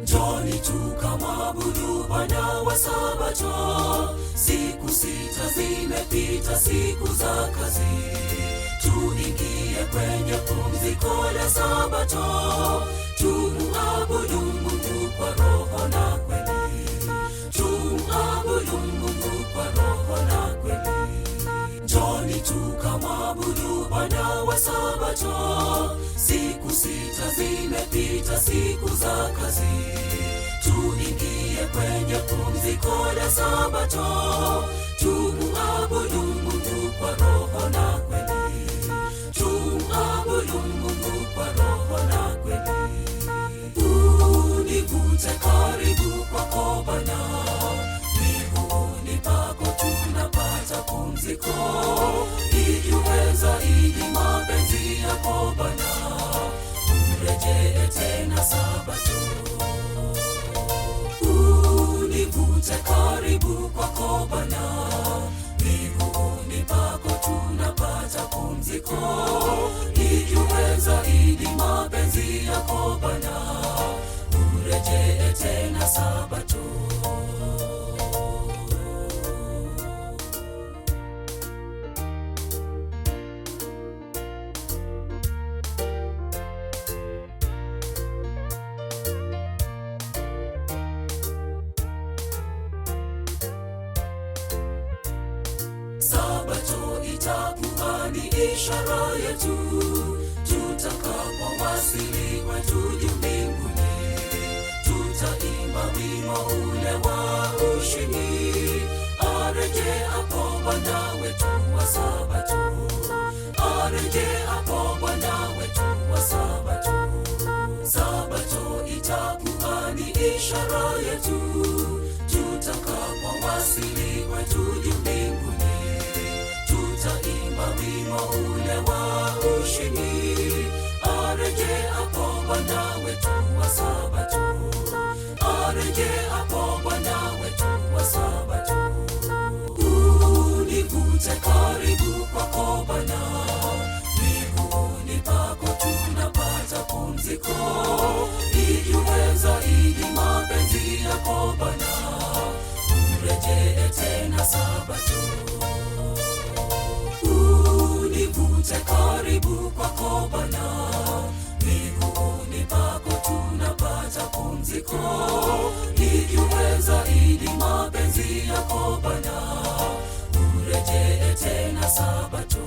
Njoni tukamwabudu Bwana wa Sabato. Siku 6 zimepita, siku za kazi. Tuingie kwenye pumziko la Sabato. Tumuabudu Mungu kwa roho na kweli. Tumuabudu Mungu kwa roho na kweli. Njoni tukamwabudu Bwana wa Sabato. Siku 6 zimepita, siku za kazi. Tuingie kwenye pumziko la Sabato. Tumuabudu Mungu kwa roho na kweli. Tumuabudu Mungu kwa roho na kweli. Univute karibu kwako Bwana. Miguuni pako tunapata pumziko. Ijue zaidi mapenzi yako Bwana. Urejee tena Sabato. Univute karibu kwako Bwana. Miguuni pako tunapata pumziko. Ijue zaidi mapenzi yako Bwana. Urejee tena Sabato. Sabato itakuwa ni ishara yetu tutakapowasili kwetu juu mbinguni. Tutaimba wimbo ule wa ushindi. Arejeapo Bwana wetu wa Sabato. Arejeapo Bwana wetu wa Sabato. Sabato itakuwa ni ishara yetu tutakapowasili kwetu juu mbinguni. Tutaimba wimbo ule wa ushindi. Arejeapo Bwana wetu wa Sabato. Arejeapo Bwana wetu wa Sabato. Univute karibu kwako Bwana. Miguuni pako tunapata pumziko. Ijue zaidi mapenzi yako Bwana. Urejee tena Sabato. Univute karibu kwako Bwana. Miguuni pako tunapata pumziko. Ijue zaidi mapenzi yako Bwana. Urejee tena Sabato.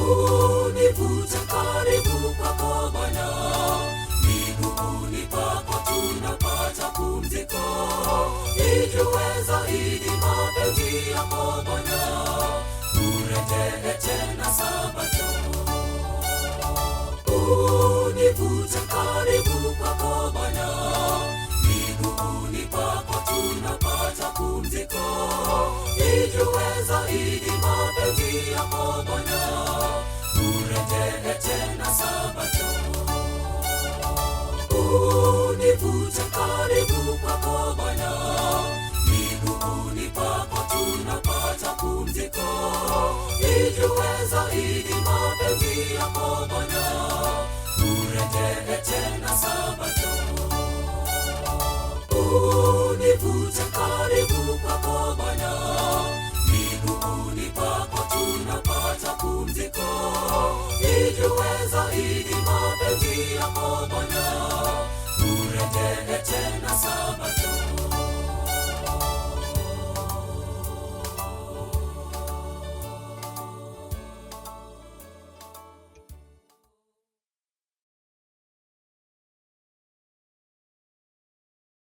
Univute karibu kwako Bwana. Miguuni pako tunapata pumziko. Ijue zaidi mapenzi yako Bwana. Urejee tena Sabato. Univute karibu kwako Bwana. Miguuni pako tunapata pumziko. Ijue zaidi mapenzi yako Bwana. Urejee tena Sabato.